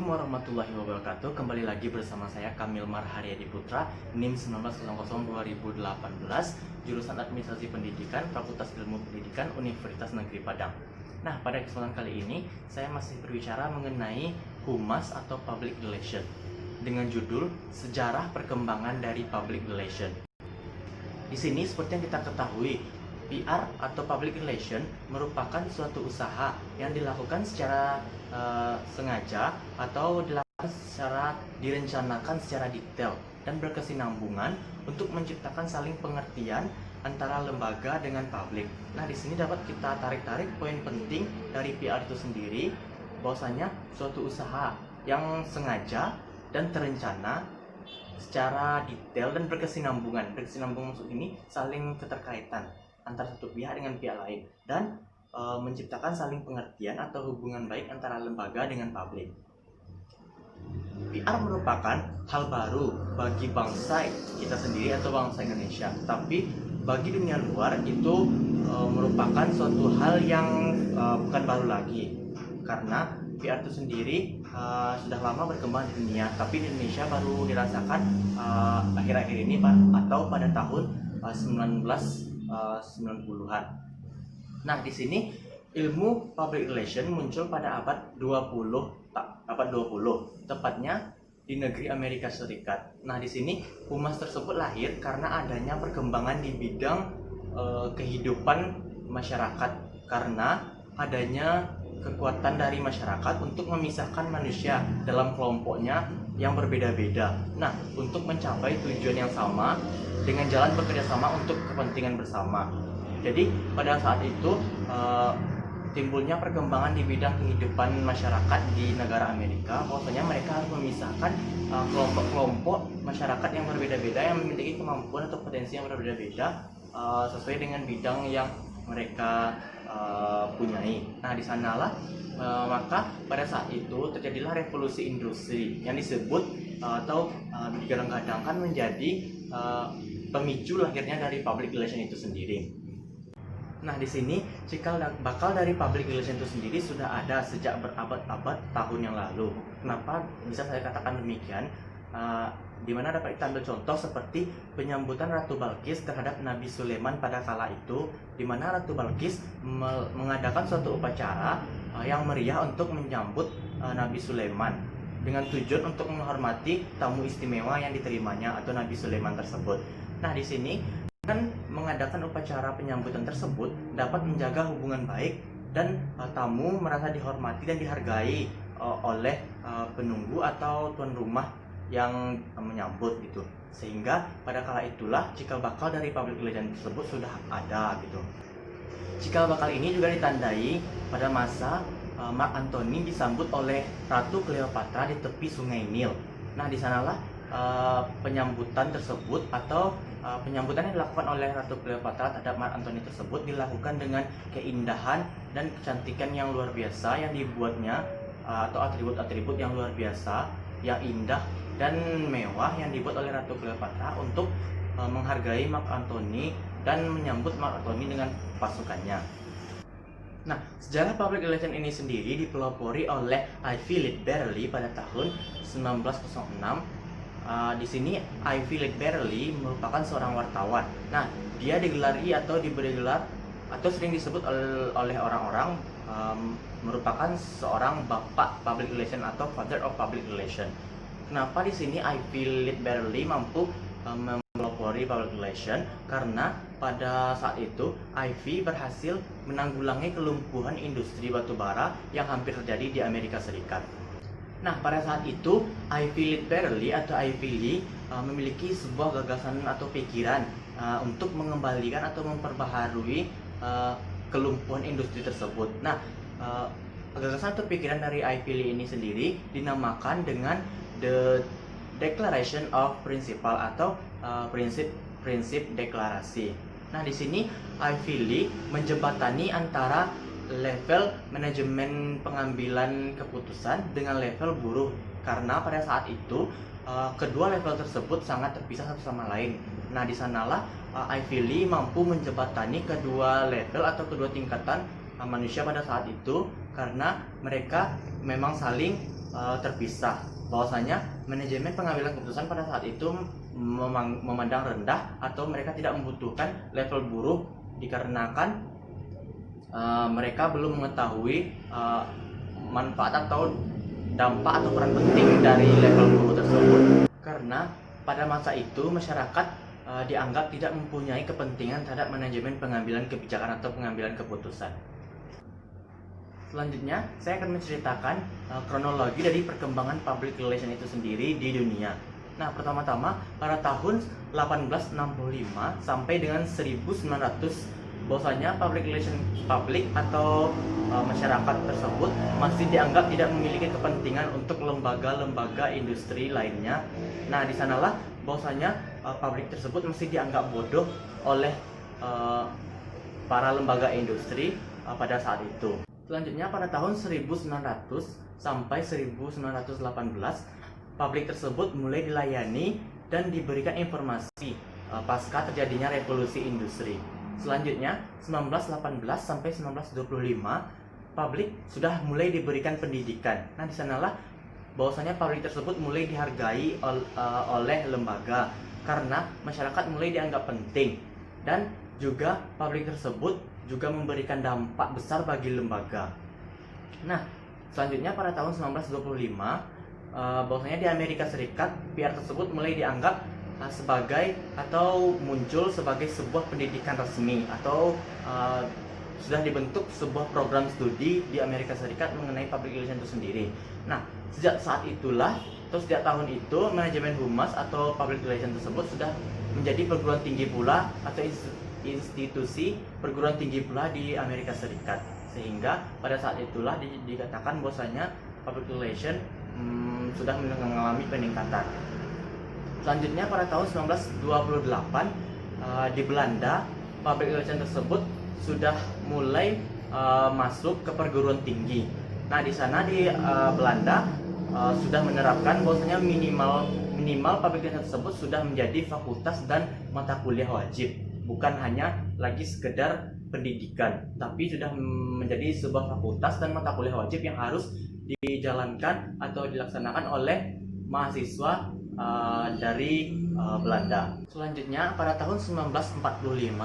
Assalamualaikum warahmatullahi wabarakatuh. Kembali lagi bersama saya Kamil Marharyadi Putra, NIM 1900-2018, jurusan Administrasi Pendidikan, Fakultas Ilmu Pendidikan, Universitas Negeri Padang. Nah, pada kesempatan kali ini saya masih berbicara mengenai humas atau public relation dengan judul Sejarah Perkembangan dari Public Relation. Di sini seperti yang kita ketahui, PR atau public relation merupakan suatu usaha yang dilakukan secara sengaja atau direncanakan secara detail dan berkesinambungan untuk menciptakan saling pengertian antara lembaga dengan publik. Nah, di sini dapat kita tarik poin penting dari PR itu sendiri, bahwasanya suatu usaha yang sengaja dan terencana secara detail dan berkesinambungan. Berkesinambungan maksud ini saling keterkaitan antara satu pihak dengan pihak lain dan menciptakan saling pengertian atau hubungan baik antara lembaga dengan publik. PR merupakan hal baru bagi bangsa kita sendiri atau bangsa Indonesia, tapi bagi dunia luar itu merupakan suatu hal yang bukan baru lagi, karena PR itu sendiri sudah lama berkembang di dunia, tapi di Indonesia baru dirasakan akhir-akhir ini atau pada tahun 1990-an. Nah, di sini ilmu public relation muncul pada abad 20, tepatnya di negeri Amerika Serikat. Nah, di sini humas tersebut lahir karena adanya perkembangan di bidang kehidupan masyarakat, karena adanya kekuatan dari masyarakat untuk memisahkan manusia dalam kelompoknya yang berbeda-beda. Nah, untuk mencapai tujuan yang sama dengan jalan bekerjasama untuk kepentingan bersama. Jadi pada saat itu timbulnya perkembangan di bidang kehidupan masyarakat di negara Amerika, bahwasanya mereka harus memisahkan kelompok-kelompok masyarakat yang berbeda-beda yang memiliki kemampuan atau potensi yang berbeda-beda sesuai dengan bidang yang mereka punyai. Nah, di sanalah maka pada saat itu terjadilah revolusi industri yang disebut atau digadang-gadangkan menjadi pemicu lahirnya dari public relation itu sendiri. Nah, di sini cikal bakal dari public relation itu sendiri sudah ada sejak berabad-abad tahun yang lalu. Kenapa bisa saya katakan demikian? Di mana dapat kita ambil contoh seperti penyambutan Ratu Balkis terhadap Nabi Sulaiman pada kala itu, di mana Ratu Balkis mengadakan suatu upacara yang meriah untuk menyambut Nabi Sulaiman dengan tujuan untuk menghormati tamu istimewa yang diterimanya atau Nabi Sulaiman tersebut. Nah, di sini kan mengadakan upacara penyambutan tersebut dapat menjaga hubungan baik dan tamu merasa dihormati dan dihargai oleh penunggu atau tuan rumah yang menyambut gitu. Sehingga pada kala itulah cikal bakal dari public relation tersebut sudah ada gitu. Cikal bakal ini juga ditandai pada masa Mark Antony disambut oleh Ratu Cleopatra di tepi Sungai Nil. Nah, di sanalah penyambutan tersebut atau penyambutan yang dilakukan oleh Ratu Cleopatra terhadap Mark Antony tersebut dilakukan dengan keindahan dan kecantikan yang luar biasa yang dibuatnya atau atribut-atribut yang luar biasa, yang indah dan mewah yang dibuat oleh Ratu Cleopatra untuk menghargai Mark Antony dan menyambut Mark Antony dengan pasukannya. Nah, sejarah public relation ini sendiri dipelopori oleh Ivy Leigh Barley pada tahun 1906. Di sini Ivy Leigh Barley merupakan seorang wartawan. Nah, dia digelari atau diberi gelar atau sering disebut oleh orang-orang merupakan seorang bapak public relation atau father of public relation. Kenapa di sini Ivy Leigh Barley mampu mempelopori public relation? Karena pada saat itu Ivy berhasil menanggulangi kelumpuhan industri batubara yang hampir terjadi di Amerika Serikat. Nah, pada saat itu Ivy Leigh Barley atau Ivy Leigh memiliki sebuah gagasan atau pikiran untuk mengembalikan atau memperbaharui kelumpuhan industri tersebut. Nah, gagasan atau pikiran dari Ivy Leigh ini sendiri dinamakan dengan The Declaration of Principle atau prinsip deklarasi. Nah, di sini Ivy Leigh menjembatani antara level manajemen pengambilan keputusan dengan level buruh, karena pada saat itu kedua level tersebut sangat terpisah satu sama lain. Nah, di sanalah Ivy Leigh mampu menjembatani kedua level atau kedua tingkatan manusia pada saat itu, karena mereka memang saling terpisah, bahwasanya manajemen pengambilan keputusan pada saat itu memandang rendah atau mereka tidak membutuhkan level buruh dikarenakan mereka belum mengetahui manfaat atau dampak atau peran penting dari level buruh tersebut, karena pada masa itu masyarakat dianggap tidak mempunyai kepentingan terhadap manajemen pengambilan kebijakan atau pengambilan keputusan. Selanjutnya, saya akan menceritakan kronologi dari perkembangan public relation itu sendiri di dunia. Nah, pertama-tama pada tahun 1865 sampai dengan 1900, bahwasanya public atau masyarakat tersebut masih dianggap tidak memiliki kepentingan untuk lembaga-lembaga industri lainnya. Nah, di sanalah bahwasanya publik tersebut masih dianggap bodoh oleh para lembaga industri pada saat itu. Selanjutnya pada tahun 1900 sampai 1918, publik tersebut mulai dilayani dan diberikan informasi pasca terjadinya revolusi industri. Selanjutnya 1918 sampai 1925, publik sudah mulai diberikan pendidikan. Nah, di sanalah bahwasanya publik tersebut mulai dihargai oleh lembaga karena masyarakat mulai dianggap penting, dan juga publik tersebut juga memberikan dampak besar bagi lembaga. Nah, selanjutnya pada tahun 1925, bahwasanya di Amerika Serikat PR tersebut mulai dianggap sebagai atau muncul sebagai sebuah pendidikan resmi atau sudah dibentuk sebuah program studi di Amerika Serikat mengenai public relation itu sendiri. Nah, sejak saat itulah atau sejak tahun itu manajemen humas atau public relation tersebut sudah menjadi perguruan tinggi pula atau institusi perguruan tinggi pula di Amerika Serikat, sehingga pada saat itulah dikatakan bahwasanya public relation sudah mengalami peningkatan. Selanjutnya pada tahun 1928 di Belanda, public relation tersebut sudah mulai masuk ke perguruan tinggi. Nah, di sana di Belanda sudah menerapkan bahwasanya minimal public relation tersebut sudah menjadi fakultas dan mata kuliah wajib, bukan hanya lagi sekedar pendidikan, tapi sudah menjadi sebuah fakultas dan mata kuliah wajib yang harus dijalankan atau dilaksanakan oleh mahasiswa dari Belanda. Selanjutnya pada tahun 1945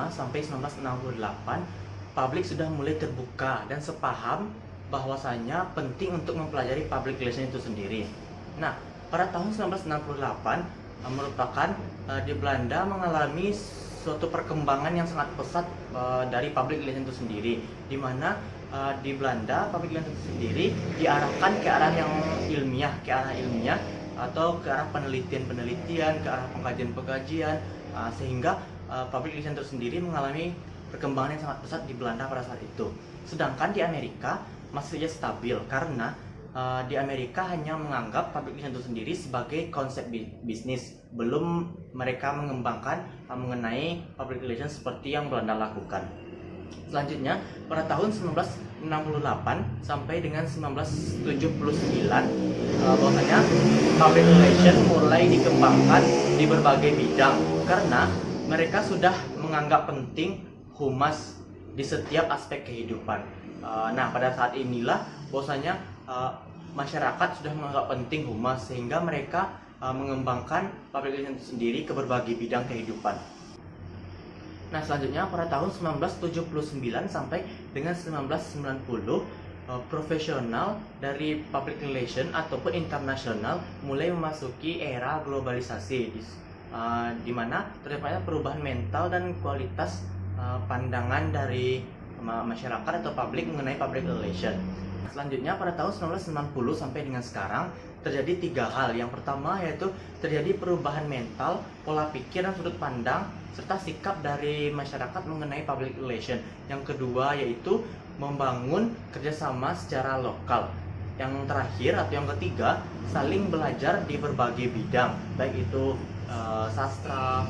sampai 1968, publik sudah mulai terbuka dan sepaham bahwasanya penting untuk mempelajari public relation itu sendiri. Nah, pada tahun 1968 merupakan di Belanda mengalami suatu perkembangan yang sangat pesat dari public relation itu sendiri, di mana di Belanda public relation itu sendiri diarahkan ke arah yang ilmiah, atau ke arah penelitian, ke arah pengkajian, sehingga public relation itu sendiri mengalami perkembangan yang sangat pesat di Belanda pada saat itu. Sedangkan di Amerika masih saja stabil karena di Amerika hanya menganggap public relation itu sendiri sebagai konsep bisnis, belum mereka mengembangkan mengenai public relation seperti yang Belanda lakukan. Selanjutnya pada tahun 1968 sampai dengan 1979, bahwasanya public relation mulai dikembangkan di berbagai bidang karena mereka sudah menganggap penting humas di setiap aspek kehidupan. Nah, pada saat inilah bahwasanya masyarakat sudah menganggap penting humas, sehingga mereka mengembangkan public relation itu sendiri ke berbagai bidang kehidupan. Nah, selanjutnya pada tahun 1979 sampai dengan 1990, profesional dari public relation ataupun internasional mulai memasuki era globalisasi, di mana terjadinya perubahan mental dan kualitas pandangan dari masyarakat atau publik mengenai public relation. Selanjutnya pada tahun 1990 sampai dengan sekarang terjadi 3 hal. Yang pertama yaitu terjadi perubahan mental, pola pikir dan sudut pandang serta sikap dari masyarakat mengenai public relation. Yang kedua yaitu membangun kerjasama secara lokal. Yang terakhir atau yang ketiga, saling belajar di berbagai bidang, baik itu sastra,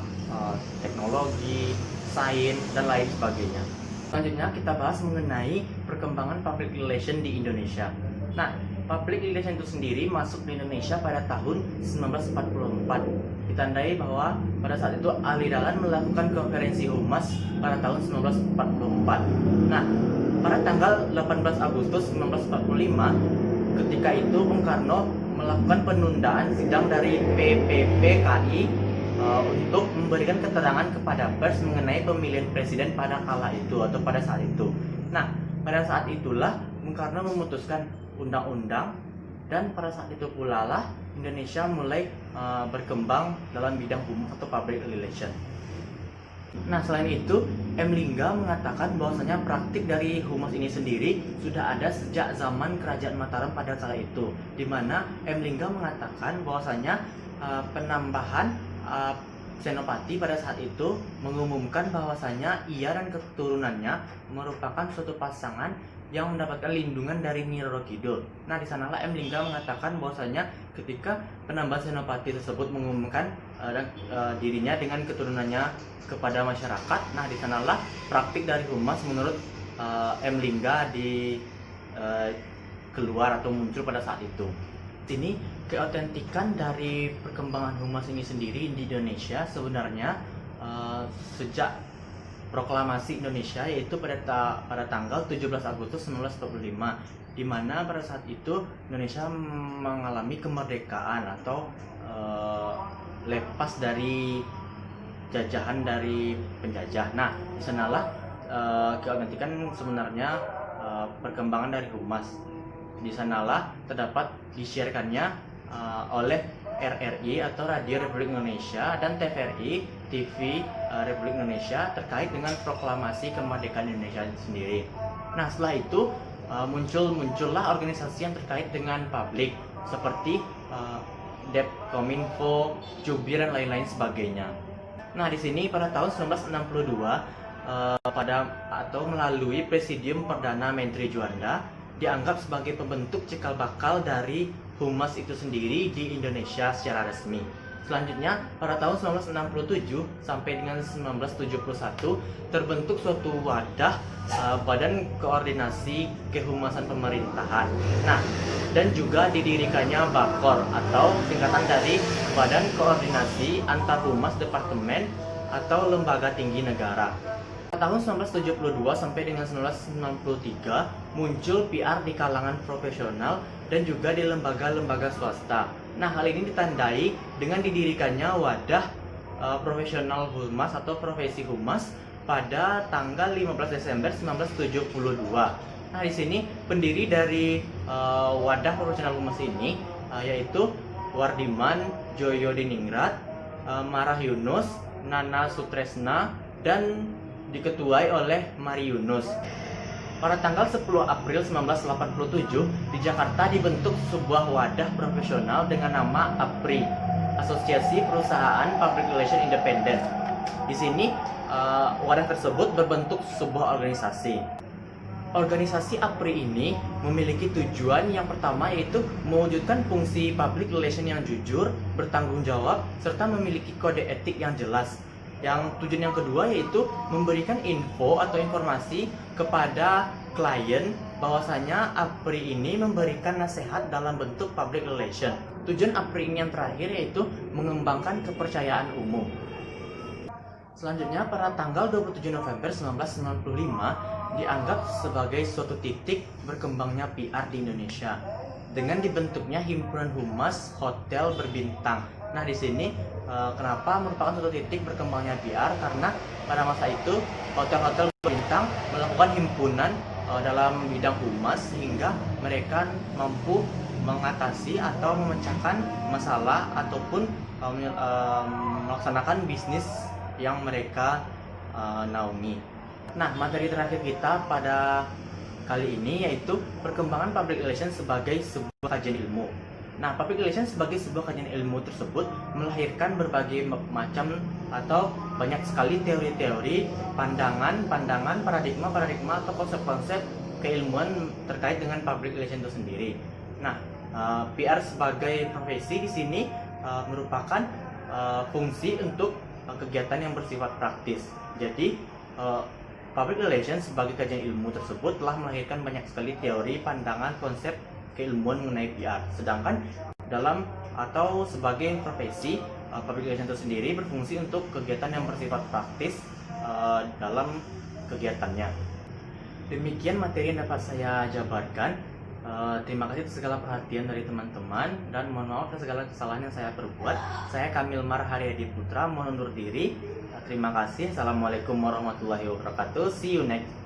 teknologi, sains dan lain sebagainya. Selanjutnya kita bahas mengenai perkembangan public relation di Indonesia. Nah, public relation itu sendiri masuk di Indonesia pada tahun 1944. Ditandai bahwa pada saat itu Ali Dahlan melakukan konferensi humas pada tahun 1944. Nah, pada tanggal 18 Agustus 1945, ketika itu Bung Karno melakukan penundaan sidang dari PPPKI untuk memberikan keterangan kepada pers mengenai pemilihan presiden pada kala itu atau pada saat itu. Nah, pada saat itulah Bung Karno memutuskan undang-undang, dan pada saat itu pula lah Indonesia mulai berkembang dalam bidang humas atau public relation. Nah, selain itu, M. Lingga mengatakan bahwasanya praktik dari humas ini sendiri sudah ada sejak zaman Kerajaan Mataram pada kala itu, di mana M. Lingga mengatakan bahwasanya penambahan senopati pada saat itu mengumumkan bahwasanya ia dan keturunannya merupakan suatu pasangan yang mendapatkan lindungan dari Nyi Roro Kidul. Nah, di sanalah M. Lingga mengatakan bahwasanya ketika penambahan senopati tersebut mengumumkan dirinya dengan keturunannya kepada masyarakat, nah di sanalah praktik dari humas menurut M. Lingga keluar atau muncul pada saat itu. Ini keautentikan dari perkembangan humas ini sendiri di Indonesia sebenarnya sejak proklamasi Indonesia, yaitu pada tanggal 17 Agustus 1945, di mana pada saat itu Indonesia mengalami kemerdekaan atau lepas dari jajahan dari penjajah. Nah, di sanalah keautentikan sebenarnya perkembangan dari humas. Di sanalah terdapat disiarkannya oleh RRI atau Radio Republik Indonesia dan TVRI TV Republik Indonesia terkait dengan proklamasi kemerdekaan Indonesia sendiri. Nah, setelah itu muncullah organisasi yang terkait dengan publik seperti Depkominfo, Jubir dan lain-lain sebagainya. Nah, di sini pada tahun 1962 melalui Presidium Perdana Menteri Juanda dianggap sebagai pembentuk cikal bakal dari humas itu sendiri di Indonesia secara resmi. Selanjutnya, pada tahun 1967 sampai dengan 1971 terbentuk suatu wadah Badan Koordinasi Kehumasan Pemerintahan. Nah, dan juga didirikannya BAKOR atau singkatan dari Badan Koordinasi Antar Humas Departemen atau Lembaga Tinggi Negara. Tahun 1972 sampai dengan 1993 muncul PR di kalangan profesional dan juga di lembaga-lembaga swasta. Nah, hal ini ditandai dengan didirikannya wadah profesional humas atau profesi humas pada tanggal 15 Desember 1972. Nah, di sini pendiri dari wadah profesional humas ini yaitu Wardiman Joyodiningrat, Marah Yunus, Nana Sutresna, dan diketuai oleh Mari Yunus. Pada tanggal 10 April 1987 di Jakarta dibentuk sebuah wadah profesional dengan nama APRI, Asosiasi Perusahaan Public Relation Independent. Di sini wadah tersebut berbentuk sebuah organisasi. Organisasi APRI ini memiliki tujuan yang pertama, yaitu mewujudkan fungsi public relation yang jujur, bertanggung jawab, serta memiliki kode etik yang jelas. Yang tujuan yang kedua yaitu memberikan info atau informasi kepada klien bahwasanya APRI ini memberikan nasihat dalam bentuk public relation. Tujuan APRI ini yang terakhir yaitu mengembangkan kepercayaan umum. Selanjutnya, pada tanggal 27 November 1995 dianggap sebagai suatu titik berkembangnya PR di Indonesia dengan dibentuknya Himpunan Humas Hotel Berbintang. Nah, di sini kenapa merupakan suatu titik berkembangnya PR? Karena pada masa itu hotel-hotel berbintang melakukan himpunan dalam bidang humas sehingga mereka mampu mengatasi atau memecahkan masalah ataupun melaksanakan bisnis yang mereka naungi. Nah, materi terakhir kita pada kali ini yaitu perkembangan public relation sebagai sebuah kajian ilmu. Nah, public relation sebagai sebuah kajian ilmu tersebut melahirkan berbagai macam atau banyak sekali teori-teori, pandangan, paradigma atau konsep-konsep keilmuan terkait dengan public relation itu sendiri. Nah, PR sebagai profesi di sini merupakan fungsi untuk kegiatan yang bersifat praktis. Jadi, public relation sebagai kajian ilmu tersebut telah melahirkan banyak sekali teori, pandangan, konsep keilmuan mengenai PR. Sedangkan dalam atau sebagai profesi, public relation itu sendiri berfungsi untuk kegiatan yang bersifat praktis dalam kegiatannya. Demikian materi yang dapat saya jabarkan. Terima kasih atas segala perhatian dari teman-teman dan mohon maaf atas segala kesalahan yang saya perbuat. Saya Kamil Mar Haryadi Putra mohon undur diri. Terima kasih. Assalamualaikum warahmatullahi wabarakatuh. See you next.